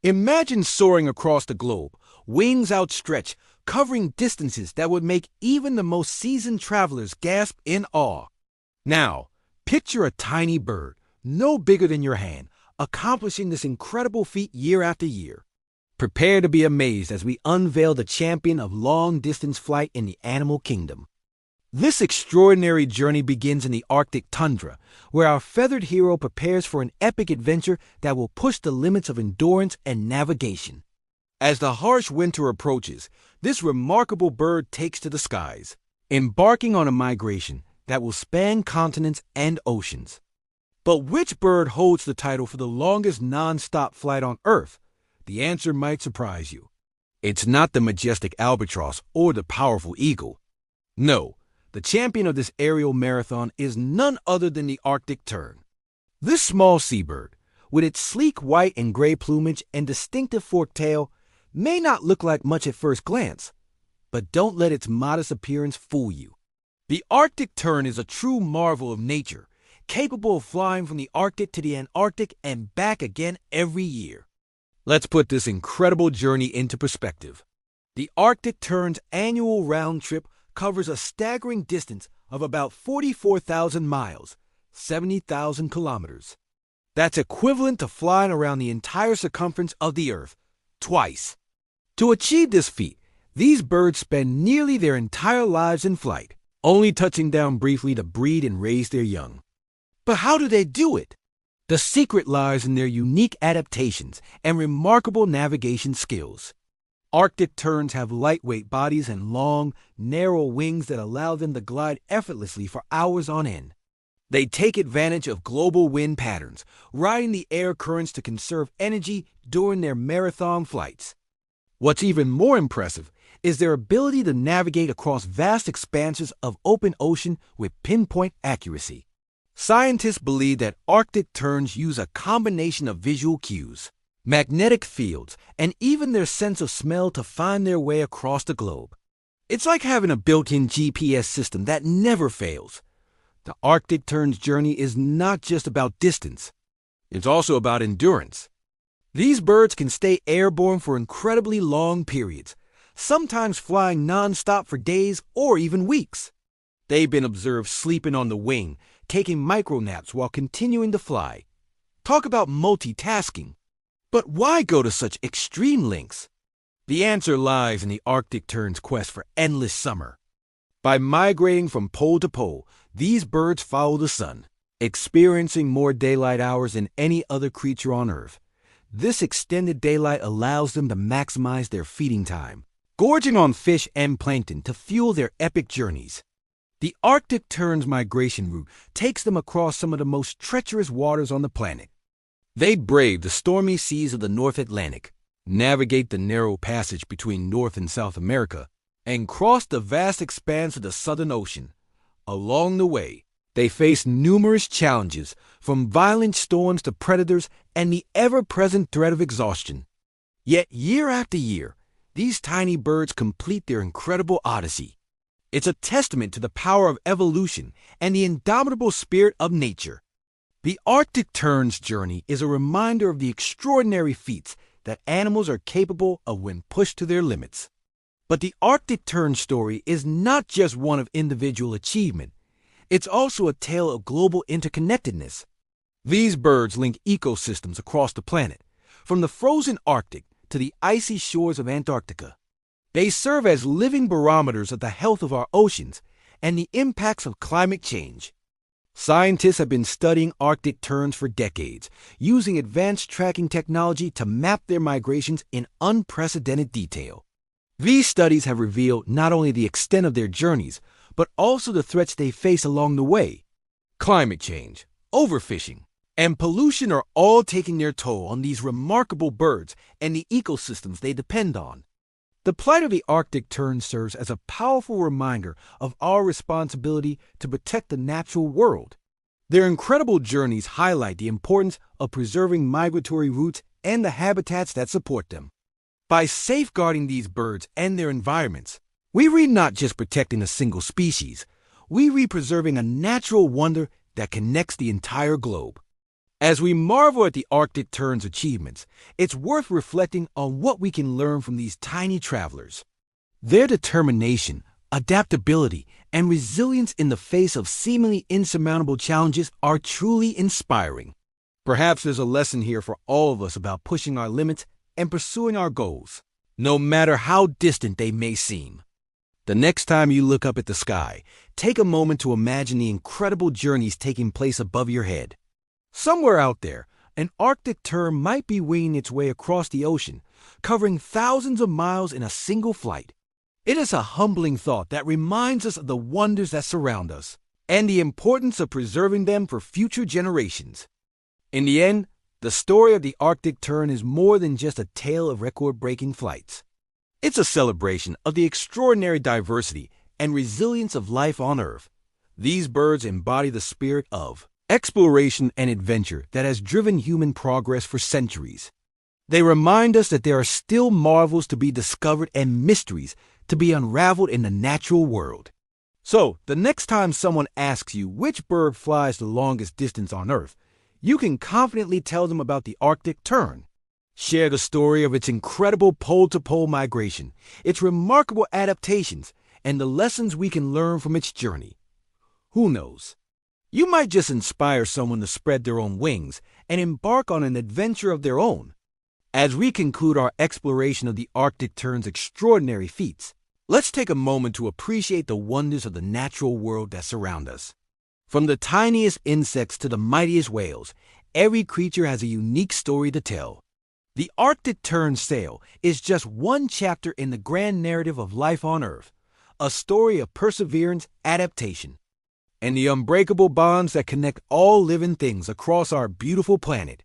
Imagine soaring across the globe, wings outstretched, covering distances that would make even the most seasoned travelers gasp in awe. Now, picture a tiny bird, no bigger than your hand, accomplishing this incredible feat year after year. Prepare to be amazed as we unveil the champion of long-distance flight in the animal kingdom. This extraordinary journey begins in the Arctic tundra, where our feathered hero prepares for an epic adventure that will push the limits of endurance and navigation. As the harsh winter approaches, this remarkable bird takes to the skies, embarking on a migration that will span continents and oceans. But which bird holds the title for the longest non-stop flight on Earth? The answer might surprise you. It's not the majestic albatross or the powerful eagle. No, the champion of this aerial marathon is none other than the Arctic tern. This small seabird, with its sleek white and gray plumage and distinctive forked tail, may not look like much at first glance, but don't let its modest appearance fool you. The Arctic tern is a true marvel of nature, capable of flying from the Arctic to the Antarctic and back again every year. Let's put this incredible journey into perspective. The Arctic tern's annual round trip covers a staggering distance of about 44,000 miles, 70,000 kilometers. That's equivalent to flying around the entire circumference of the Earth, twice. To achieve this feat, these birds spend nearly their entire lives in flight, only touching down briefly to breed and raise their young. But how do they do it? The secret lies in their unique adaptations and remarkable navigation skills. Arctic terns have lightweight bodies and long, narrow wings that allow them to glide effortlessly for hours on end. They take advantage of global wind patterns, riding the air currents to conserve energy during their marathon flights. What's even more impressive is their ability to navigate across vast expanses of open ocean with pinpoint accuracy. Scientists believe that Arctic terns use a combination of visual cues, magnetic fields, and even their sense of smell to find their way across the globe. It's like having a built-in GPS system that never fails. The Arctic tern's journey is not just about distance. It's also about endurance. These birds can stay airborne for incredibly long periods, sometimes flying non-stop for days or even weeks. They've been observed sleeping on the wing, taking micro-naps while continuing to fly. Talk about multitasking. But why go to such extreme lengths? The answer lies in the Arctic tern's quest for endless summer. By migrating from pole to pole, these birds follow the sun, experiencing more daylight hours than any other creature on Earth. This extended daylight allows them to maximize their feeding time, gorging on fish and plankton to fuel their epic journeys. The Arctic tern's migration route takes them across some of the most treacherous waters on the planet. They brave the stormy seas of the North Atlantic, navigate the narrow passage between North and South America, and cross the vast expanse of the Southern Ocean. Along the way, they face numerous challenges, from violent storms to predators and the ever-present threat of exhaustion. Yet year after year, these tiny birds complete their incredible odyssey. It's a testament to the power of evolution and the indomitable spirit of nature. The Arctic tern's journey is a reminder of the extraordinary feats that animals are capable of when pushed to their limits. But the Arctic tern story is not just one of individual achievement. It's also a tale of global interconnectedness. These birds link ecosystems across the planet, from the frozen Arctic to the icy shores of Antarctica. They serve as living barometers of the health of our oceans and the impacts of climate change. Scientists have been studying Arctic terns for decades, using advanced tracking technology to map their migrations in unprecedented detail. These studies have revealed not only the extent of their journeys, but also the threats they face along the way. Climate change, overfishing, and pollution are all taking their toll on these remarkable birds and the ecosystems they depend on. The plight of the Arctic tern serves as a powerful reminder of our responsibility to protect the natural world. Their incredible journeys highlight the importance of preserving migratory routes and the habitats that support them. By safeguarding these birds and their environments, we are not just protecting a single species, we are preserving a natural wonder that connects the entire globe. As we marvel at the Arctic Tern's achievements, it's worth reflecting on what we can learn from these tiny travelers. Their determination, adaptability, and resilience in the face of seemingly insurmountable challenges are truly inspiring. Perhaps there's a lesson here for all of us about pushing our limits and pursuing our goals, no matter how distant they may seem. The next time you look up at the sky, take a moment to imagine the incredible journeys taking place above your head. Somewhere out there, an Arctic tern might be winging its way across the ocean, covering thousands of miles in a single flight. It is a humbling thought that reminds us of the wonders that surround us and the importance of preserving them for future generations. In the end, the story of the Arctic tern is more than just a tale of record-breaking flights. It's a celebration of the extraordinary diversity and resilience of life on Earth. These birds embody the spirit of exploration and adventure that has driven human progress for centuries. They remind us that there are still marvels to be discovered and mysteries to be unraveled in the natural world. So, the next time someone asks you which bird flies the longest distance on Earth, you can confidently tell them about the Arctic tern. Share the story of its incredible pole-to-pole migration, its remarkable adaptations, and the lessons we can learn from its journey. Who knows? You might just inspire someone to spread their own wings and embark on an adventure of their own. As we conclude our exploration of the Arctic tern's extraordinary feats, let's take a moment to appreciate the wonders of the natural world that surround us. From the tiniest insects to the mightiest whales, every creature has a unique story to tell. The Arctic tern's sail is just one chapter in the grand narrative of life on Earth, a story of perseverance, adaptation, and the unbreakable bonds that connect all living things across our beautiful planet.